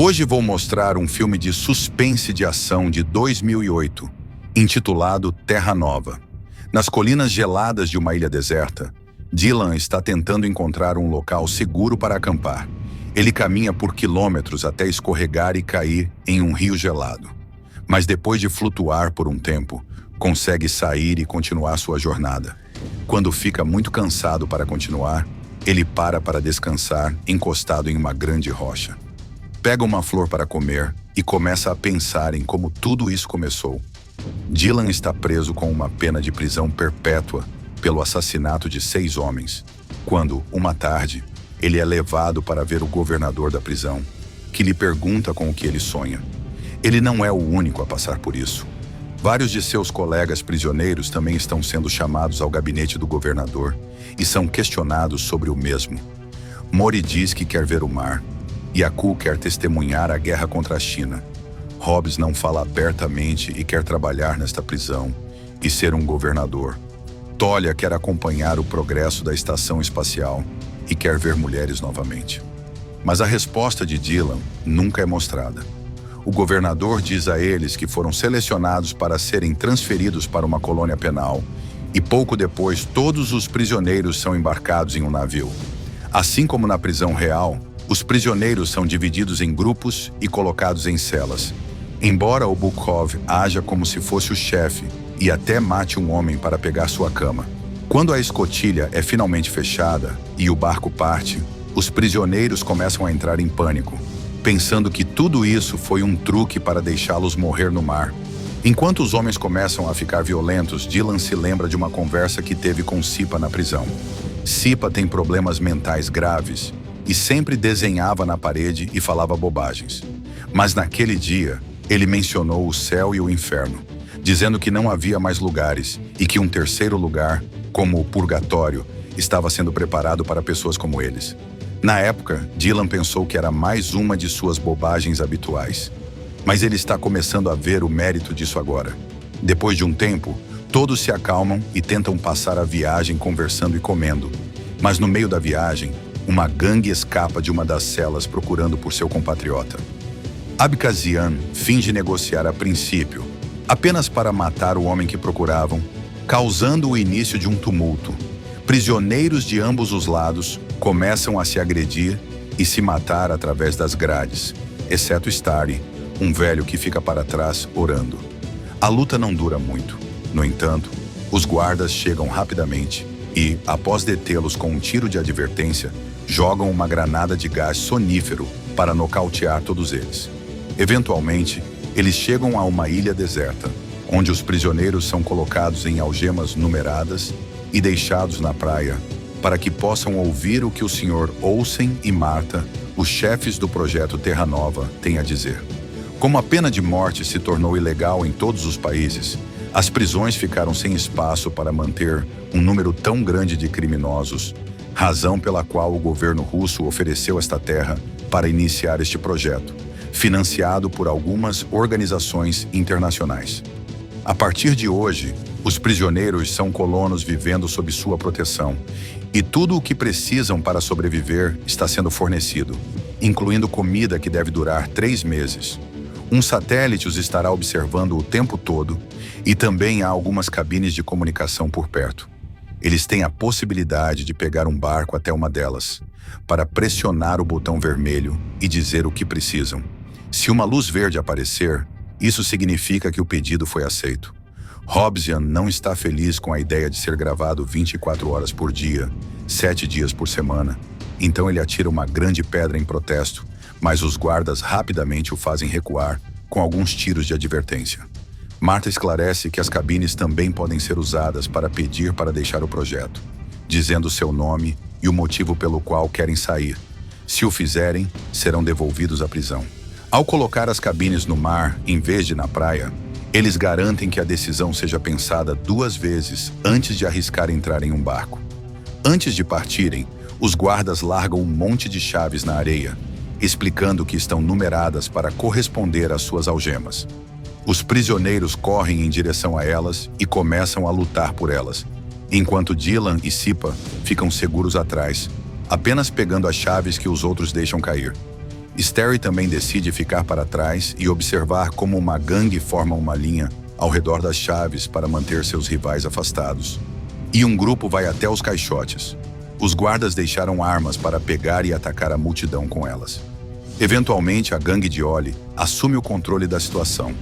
Hoje vou mostrar um filme de suspense de ação de 2008, intitulado Terra Nova. Nas colinas geladas de uma ilha deserta, Dylan está tentando encontrar um local seguro para acampar. Ele caminha por quilômetros até escorregar e cair em um rio gelado. Mas depois de flutuar por um tempo, consegue sair e continuar sua jornada. Quando fica muito cansado para continuar, ele para descansar encostado em uma grande rocha. Pega uma flor para comer e começa a pensar em como tudo isso começou. Dylan está preso com uma pena de prisão perpétua pelo assassinato de 6 homens, quando, uma tarde, ele é levado para ver o governador da prisão, que lhe pergunta com o que ele sonha. Ele não é o único a passar por isso. Vários de seus colegas prisioneiros também estão sendo chamados ao gabinete do governador e são questionados sobre o mesmo. Mori diz que quer ver o mar. Yaku quer testemunhar a guerra contra a China. Hobbs não fala abertamente e quer trabalhar nesta prisão e ser um governador. Tolia quer acompanhar o progresso da estação espacial e quer ver mulheres novamente. Mas a resposta de Dylan nunca é mostrada. O governador diz a eles que foram selecionados para serem transferidos para uma colônia penal e pouco depois todos os prisioneiros são embarcados em um navio. Assim como na prisão real, os prisioneiros são divididos em grupos e colocados em celas. Embora o Bukov haja como se fosse o chefe e até mate um homem para pegar sua cama. Quando a escotilha é finalmente fechada e o barco parte, os prisioneiros começam a entrar em pânico, pensando que tudo isso foi um truque para deixá-los morrer no mar. Enquanto os homens começam a ficar violentos, Dylan se lembra de uma conversa que teve com Sipa na prisão. Sipa tem problemas mentais graves e sempre desenhava na parede e falava bobagens. Mas naquele dia, ele mencionou o céu e o inferno, dizendo que não havia mais lugares e que um terceiro lugar, como o purgatório, estava sendo preparado para pessoas como eles. Na época, Dylan pensou que era mais uma de suas bobagens habituais. Mas ele está começando a ver o mérito disso agora. Depois de um tempo, todos se acalmam e tentam passar a viagem conversando e comendo. Mas no meio da viagem, uma gangue escapa de uma das celas procurando por seu compatriota. Abkhazian finge negociar a princípio, apenas para matar o homem que procuravam, causando o início de um tumulto. Prisioneiros de ambos os lados começam a se agredir e se matar através das grades, exceto Starry, um velho que fica para trás orando. A luta não dura muito. No entanto, os guardas chegam rapidamente e, após detê-los com um tiro de advertência, jogam uma granada de gás sonífero para nocautear todos eles. Eventualmente, eles chegam a uma ilha deserta, onde os prisioneiros são colocados em algemas numeradas e deixados na praia para que possam ouvir o que o Sr. Olsen e Marta, os chefes do projeto Terra Nova, têm a dizer. Como a pena de morte se tornou ilegal em todos os países, as prisões ficaram sem espaço para manter um número tão grande de criminosos, razão pela qual o governo russo ofereceu esta terra para iniciar este projeto, financiado por algumas organizações internacionais. A partir de hoje, os prisioneiros são colonos vivendo sob sua proteção, e tudo o que precisam para sobreviver está sendo fornecido, incluindo comida que deve durar 3 meses. Um satélite os estará observando o tempo todo e também há algumas cabines de comunicação por perto. Eles têm a possibilidade de pegar um barco até uma delas, para pressionar o botão vermelho e dizer o que precisam. Se uma luz verde aparecer, isso significa que o pedido foi aceito. Hobbsian não está feliz com a ideia de ser gravado 24 horas por dia, 7 dias por semana, então ele atira uma grande pedra em protesto, mas os guardas rapidamente o fazem recuar com alguns tiros de advertência. Marta esclarece que as cabines também podem ser usadas para pedir para deixar o projeto, dizendo seu nome e o motivo pelo qual querem sair. Se o fizerem, serão devolvidos à prisão. Ao colocar as cabines no mar em vez de na praia, eles garantem que a decisão seja pensada 2 vezes antes de arriscar entrar em um barco. Antes de partirem, os guardas largam um monte de chaves na areia, explicando que estão numeradas para corresponder às suas algemas. Os prisioneiros correm em direção a elas e começam a lutar por elas, enquanto Dylan e Sipa ficam seguros atrás, apenas pegando as chaves que os outros deixam cair. Starry também decide ficar para trás e observar como uma gangue forma uma linha ao redor das chaves para manter seus rivais afastados. E um grupo vai até os caixotes. Os guardas deixaram armas para pegar e atacar a multidão com elas. Eventualmente, a gangue de Ollie assume o controle da situação.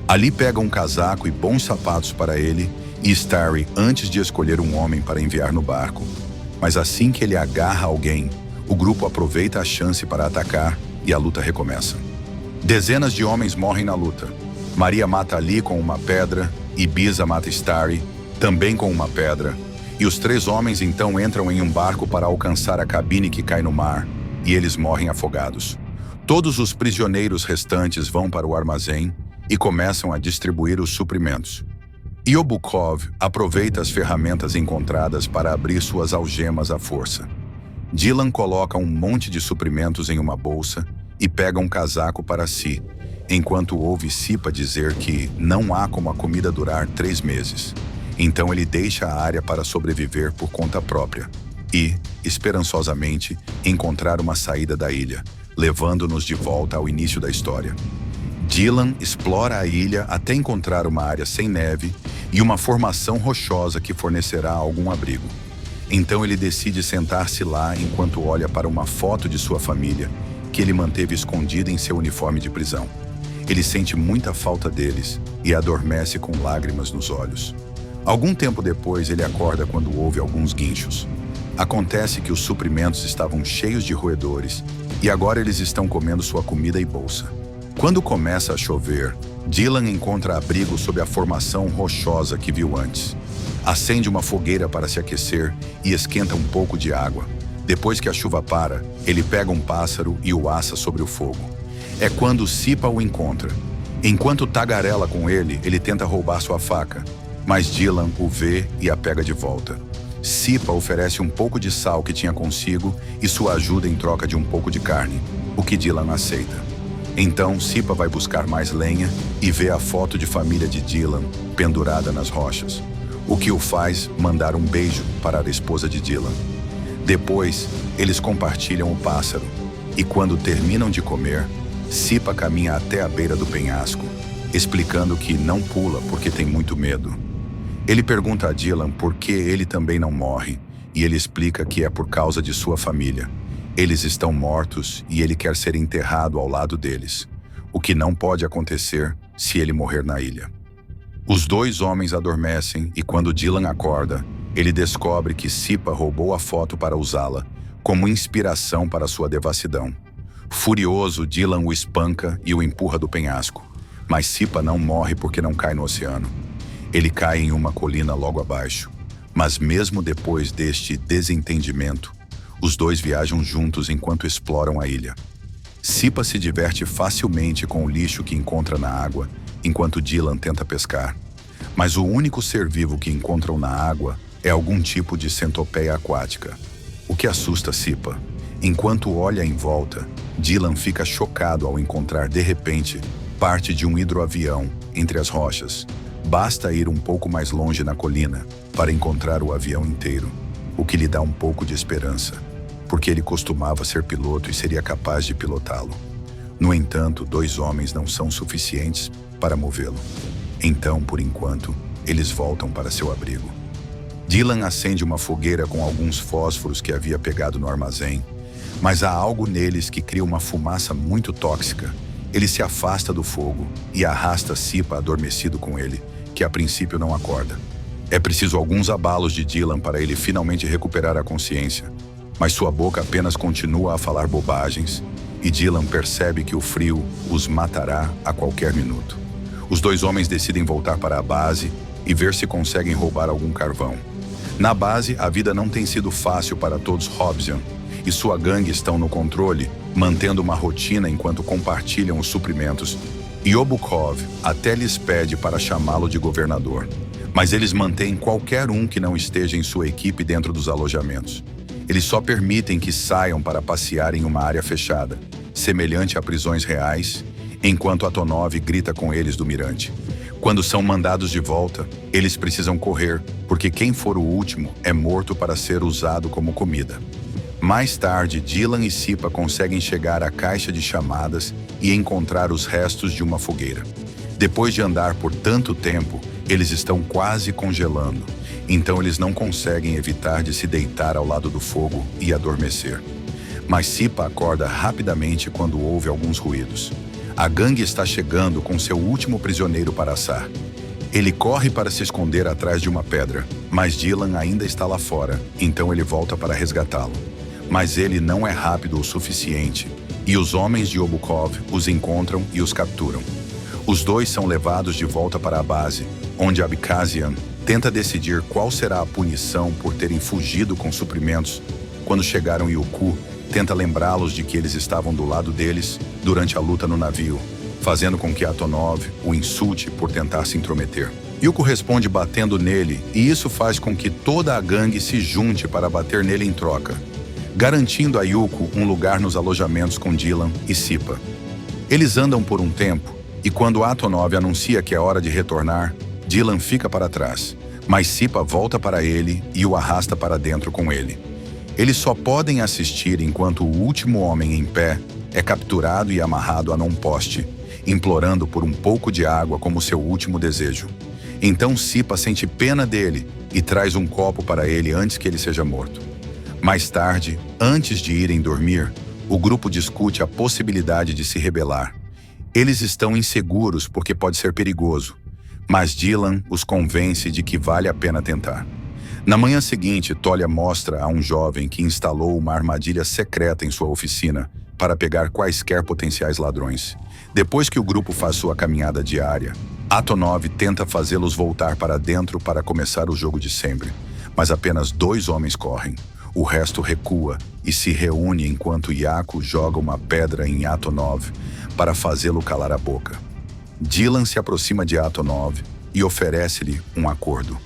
Ali pega um casaco e bons sapatos para ele e Starry antes de escolher um homem para enviar no barco. Mas assim que ele agarra alguém, o grupo aproveita a chance para atacar e a luta recomeça. Dezenas de homens morrem na luta. Maria mata Ali com uma pedra, Ibiza mata Starry, também com uma pedra, e os 3 homens então entram em um barco para alcançar a cabine que cai no mar, e eles morrem afogados. Todos os prisioneiros restantes vão para o armazém e começam a distribuir os suprimentos. Yobukov aproveita as ferramentas encontradas para abrir suas algemas à força. Dylan coloca um monte de suprimentos em uma bolsa e pega um casaco para si, enquanto ouve Sipa dizer que não há como a comida durar 3 meses. Então ele deixa a área para sobreviver por conta própria e, esperançosamente, encontrar uma saída da ilha, levando-nos de volta ao início da história. Dylan explora a ilha até encontrar uma área sem neve e uma formação rochosa que fornecerá algum abrigo. Então ele decide sentar-se lá enquanto olha para uma foto de sua família que ele manteve escondida em seu uniforme de prisão. Ele sente muita falta deles e adormece com lágrimas nos olhos. Algum tempo depois, ele acorda quando ouve alguns guinchos. Acontece que os suprimentos estavam cheios de roedores e agora eles estão comendo sua comida e bolsa. Quando começa a chover, Dylan encontra abrigo sob a formação rochosa que viu antes. Acende uma fogueira para se aquecer e esquenta um pouco de água. Depois que a chuva para, ele pega um pássaro e o assa sobre o fogo. É quando Sipa o encontra. Enquanto tagarela com ele, ele tenta roubar sua faca, mas Dylan o vê e a pega de volta. Sipa oferece um pouco de sal que tinha consigo e sua ajuda em troca de um pouco de carne, o que Dylan aceita. Então, Sipa vai buscar mais lenha e vê a foto de família de Dylan pendurada nas rochas, o que o faz mandar um beijo para a esposa de Dylan. Depois, eles compartilham o pássaro e quando terminam de comer, Sipa caminha até a beira do penhasco, explicando que não pula porque tem muito medo. Ele pergunta a Dylan por que ele também não morre, e ele explica que é por causa de sua família. Eles estão mortos e ele quer ser enterrado ao lado deles, o que não pode acontecer se ele morrer na ilha. Os 2 homens adormecem e quando Dylan acorda, ele descobre que Sipa roubou a foto para usá-la como inspiração para sua devassidão. Furioso, Dylan o espanca e o empurra do penhasco, mas Sipa não morre porque não cai no oceano. Ele cai em uma colina logo abaixo, mas mesmo depois deste desentendimento, os 2 viajam juntos enquanto exploram a ilha. Sipa se diverte facilmente com o lixo que encontra na água, enquanto Dylan tenta pescar. Mas o único ser vivo que encontram na água é algum tipo de centopeia aquática, o que assusta Sipa. Enquanto olha em volta, Dylan fica chocado ao encontrar, de repente, parte de um hidroavião entre as rochas. Basta ir um pouco mais longe na colina para encontrar o avião inteiro, o que lhe dá um pouco de esperança, porque ele costumava ser piloto e seria capaz de pilotá-lo. No entanto, 2 homens não são suficientes para movê-lo. Então, por enquanto, eles voltam para seu abrigo. Dylan acende uma fogueira com alguns fósforos que havia pegado no armazém, mas há algo neles que cria uma fumaça muito tóxica. Ele se afasta do fogo e arrasta Sipa adormecido com ele, que a princípio não acorda. É preciso alguns abalos de Dylan para ele finalmente recuperar a consciência, mas sua boca apenas continua a falar bobagens e Dylan percebe que o frio os matará a qualquer minuto. Os 2 homens decidem voltar para a base e ver se conseguem roubar algum carvão. Na base, a vida não tem sido fácil para todos Hobson, e sua gangue estão no controle, mantendo uma rotina enquanto compartilham os suprimentos. Yobukov até lhes pede para chamá-lo de governador, mas eles mantêm qualquer um que não esteja em sua equipe dentro dos alojamentos. Eles só permitem que saiam para passear em uma área fechada, semelhante a prisões reais, enquanto Atonov grita com eles do mirante. Quando são mandados de volta, eles precisam correr, porque quem for o último é morto para ser usado como comida. Mais tarde, Dylan e Sipa conseguem chegar à caixa de chamadas e encontrar os restos de uma fogueira. Depois de andar por tanto tempo, eles estão quase congelando, então eles não conseguem evitar de se deitar ao lado do fogo e adormecer. Mas Sipa acorda rapidamente quando ouve alguns ruídos. A gangue está chegando com seu último prisioneiro para assar. Ele corre para se esconder atrás de uma pedra, mas Dylan ainda está lá fora, então ele volta para resgatá-lo. Mas ele não é rápido o suficiente, e os homens de Obukov os encontram e os capturam. Os dois são levados de volta para a base, onde Abkhazian tenta decidir qual será a punição por terem fugido com suprimentos. Quando chegaram em Yuku, tenta lembrá-los de que eles estavam do lado deles durante a luta no navio, fazendo com que Atonov o insulte por tentar se intrometer. Yuko responde batendo nele, e isso faz com que toda a gangue se junte para bater nele em troca, garantindo a Yuko um lugar nos alojamentos com Dylan e Sipa. Eles andam por um tempo, e quando Atonov anuncia que é hora de retornar, Dylan fica para trás, mas Sipa volta para ele e o arrasta para dentro com ele. Eles só podem assistir enquanto o último homem em pé é capturado e amarrado a um poste, implorando por um pouco de água como seu último desejo. Então Sipa sente pena dele e traz um copo para ele antes que ele seja morto. Mais tarde, antes de irem dormir, o grupo discute a possibilidade de se rebelar. Eles estão inseguros porque pode ser perigoso, mas Dylan os convence de que vale a pena tentar. Na manhã seguinte, Tolia mostra a um jovem que instalou uma armadilha secreta em sua oficina para pegar quaisquer potenciais ladrões. Depois que o grupo faz sua caminhada diária, Atonov tenta fazê-los voltar para dentro para começar o jogo de sempre, mas apenas 2 homens correm. O resto recua e se reúne enquanto Yaku joga uma pedra em Atonov para fazê-lo calar a boca. Dylan se aproxima de Atonov e oferece-lhe um acordo.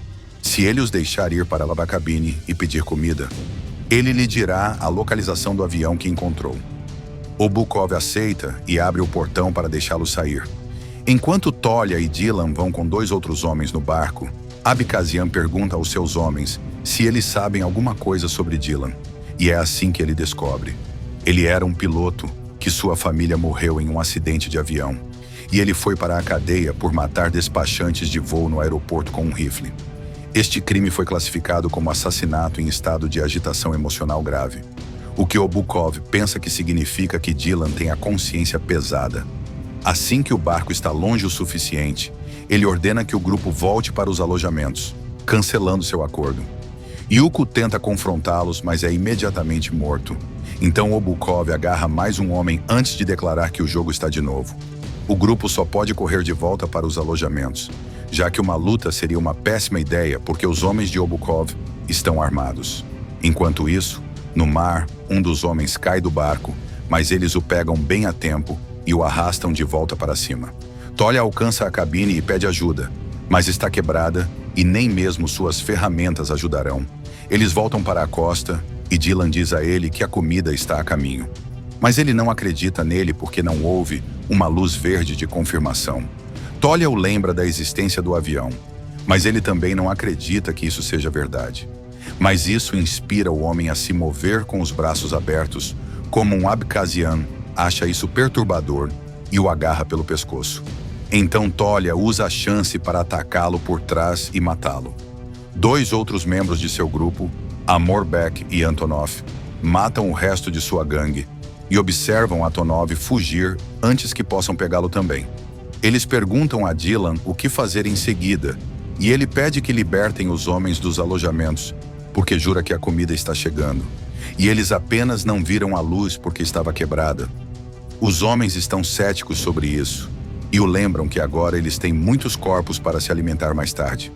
Se ele os deixar ir para a cabine e pedir comida, ele lhe dirá a localização do avião que encontrou. Obukov aceita e abre o portão para deixá-lo sair. Enquanto Tolia e Dylan vão com 2 outros homens no barco, Abkhazian pergunta aos seus homens se eles sabem alguma coisa sobre Dylan, e é assim que ele descobre. Ele era um piloto que sua família morreu em um acidente de avião, e ele foi para a cadeia por matar despachantes de voo no aeroporto com um rifle. Este crime foi classificado como assassinato em estado de agitação emocional grave, o que Obukov pensa que significa que Dylan tem a consciência pesada. Assim que o barco está longe o suficiente, ele ordena que o grupo volte para os alojamentos, cancelando seu acordo. Yuko tenta confrontá-los, mas é imediatamente morto. Então Obukov agarra mais um homem antes de declarar que o jogo está de novo. O grupo só pode correr de volta para os alojamentos, já que uma luta seria uma péssima ideia porque os homens de Obukov estão armados. Enquanto isso, no mar, um dos homens cai do barco, mas eles o pegam bem a tempo e o arrastam de volta para cima. Tolia alcança a cabine e pede ajuda, mas está quebrada e nem mesmo suas ferramentas ajudarão. Eles voltam para a costa e Dylan diz a ele que a comida está a caminho. Mas ele não acredita nele porque não houve uma luz verde de confirmação. Tolia o lembra da existência do avião, mas ele também não acredita que isso seja verdade. Mas isso inspira o homem a se mover com os braços abertos, como um Abkhazian acha isso perturbador e o agarra pelo pescoço. Então Tolia usa a chance para atacá-lo por trás e matá-lo. 2 outros membros de seu grupo, Amorbek e Antonov, matam o resto de sua gangue e observam Atonov fugir antes que possam pegá-lo também. Eles perguntam a Dylan o que fazer em seguida e ele pede que libertem os homens dos alojamentos, porque jura que a comida está chegando. E eles apenas não viram a luz porque estava quebrada. Os homens estão céticos sobre isso e o lembram que agora eles têm muitos corpos para se alimentar mais tarde.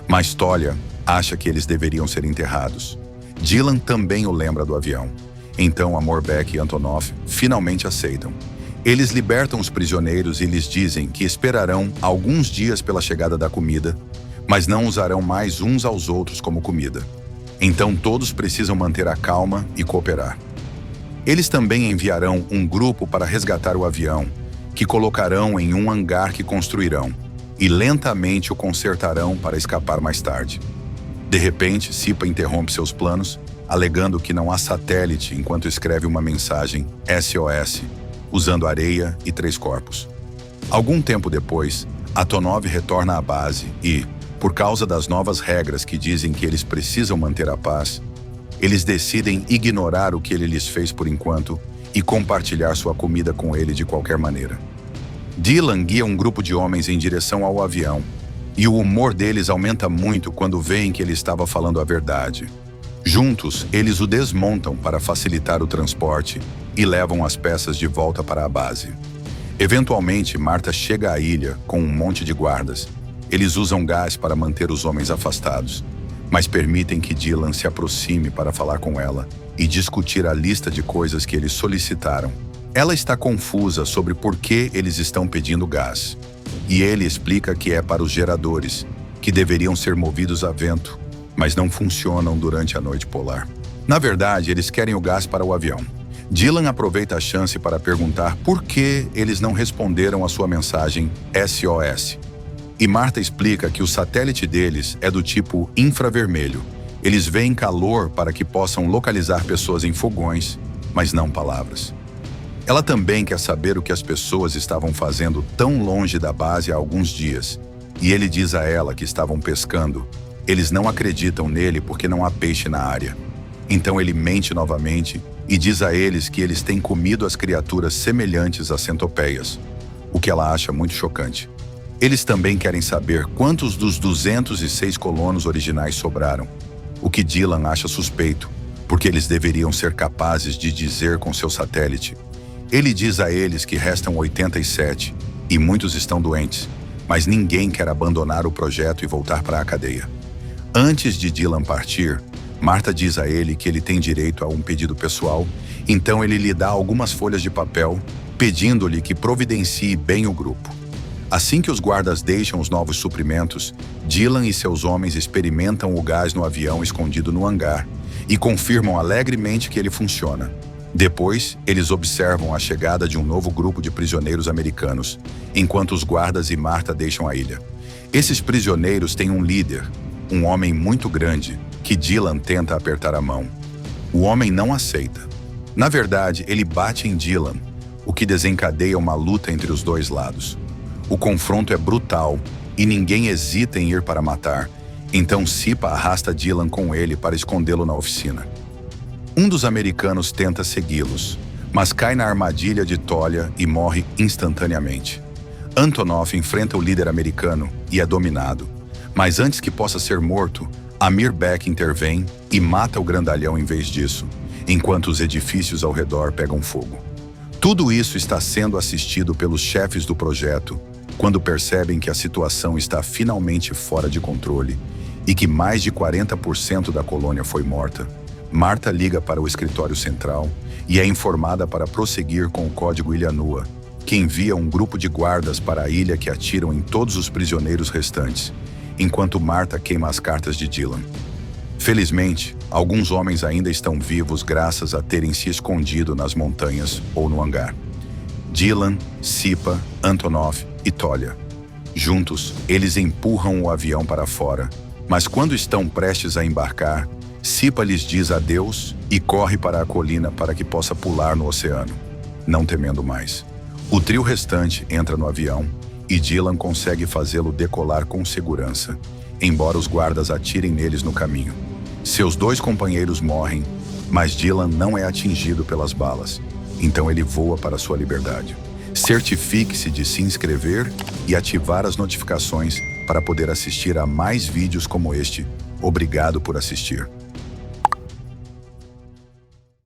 Mas Tolia acha que eles deveriam ser enterrados. Dylan também o lembra do avião. Então Amorbek e Antonov finalmente aceitam. Eles libertam os prisioneiros e lhes dizem que esperarão alguns dias pela chegada da comida, mas não usarão mais uns aos outros como comida. Então todos precisam manter a calma e cooperar. Eles também enviarão um grupo para resgatar o avião, que colocarão em um hangar que construirão, e lentamente o consertarão para escapar mais tarde. De repente, Sipa interrompe seus planos alegando que não há satélite enquanto escreve uma mensagem SOS, usando areia e 3 corpos. Algum tempo depois, Antonov retorna à base e, por causa das novas regras que dizem que eles precisam manter a paz, eles decidem ignorar o que ele lhes fez por enquanto e compartilhar sua comida com ele de qualquer maneira. Dylan guia um grupo de homens em direção ao avião, e o humor deles aumenta muito quando veem que ele estava falando a verdade. Juntos, eles o desmontam para facilitar o transporte e levam as peças de volta para a base. Eventualmente, Martha chega à ilha com um monte de guardas. Eles usam gás para manter os homens afastados, mas permitem que Dylan se aproxime para falar com ela e discutir a lista de coisas que eles solicitaram. Ela está confusa sobre por que eles estão pedindo gás, e ele explica que é para os geradores, que deveriam ser movidos a vento, mas não funcionam durante a noite polar. Na verdade, eles querem o gás para o avião. Dylan aproveita a chance para perguntar por que eles não responderam à sua mensagem SOS. E Martha explica que o satélite deles é do tipo infravermelho. Eles veem calor para que possam localizar pessoas em fogões, mas não palavras. Ela também quer saber o que as pessoas estavam fazendo tão longe da base há alguns dias, e ele diz a ela que estavam pescando. Eles não acreditam nele porque não há peixe na área. Então ele mente novamente e diz a eles que eles têm comido as criaturas semelhantes a centopeias, o que ela acha muito chocante. Eles também querem saber quantos dos 206 colonos originais sobraram, o que Dylan acha suspeito, porque eles deveriam ser capazes de dizer com seu satélite. Ele diz a eles que restam 87 e muitos estão doentes, mas ninguém quer abandonar o projeto e voltar para a cadeia. Antes de Dylan partir, Martha diz a ele que ele tem direito a um pedido pessoal, então ele lhe dá algumas folhas de papel, pedindo-lhe que providencie bem o grupo. Assim que os guardas deixam os novos suprimentos, Dylan e seus homens experimentam o gás no avião escondido no hangar e confirmam alegremente que ele funciona. Depois, eles observam a chegada de um novo grupo de prisioneiros americanos, enquanto os guardas e Martha deixam a ilha. Esses prisioneiros têm um líder, um homem muito grande, que Dylan tenta apertar a mão. O homem não aceita. Na verdade, ele bate em Dylan, o que desencadeia uma luta entre os dois lados. O confronto é brutal e ninguém hesita em ir para matar, então Sipa arrasta Dylan com ele para escondê-lo na oficina. Um dos americanos tenta segui-los, mas cai na armadilha de Tolia e morre instantaneamente. Antonov enfrenta o líder americano e é dominado, mas antes que possa ser morto, Amir Beck intervém e mata o grandalhão em vez disso, enquanto os edifícios ao redor pegam fogo. Tudo isso está sendo assistido pelos chefes do projeto, quando percebem que a situação está finalmente fora de controle e que mais de 40% da colônia foi morta. Martha liga para o escritório central e é informada para prosseguir com o código Ilha Nua, que envia um grupo de guardas para a ilha que atiram em todos os prisioneiros restantes, enquanto Martha queima as cartas de Dylan. Felizmente, alguns homens ainda estão vivos graças a terem se escondido nas montanhas ou no hangar. Dylan, Sipa, Antonov e Tolia. Juntos, eles empurram o avião para fora, mas quando estão prestes a embarcar, Sipa lhes diz adeus e corre para a colina para que possa pular no oceano, não temendo mais. O trio restante entra no avião e Dylan consegue fazê-lo decolar com segurança, embora os guardas atirem neles no caminho. Seus 2 companheiros morrem, mas Dylan não é atingido pelas balas, então ele voa para sua liberdade. Certifique-se de se inscrever e ativar as notificações para poder assistir a mais vídeos como este. Obrigado por assistir.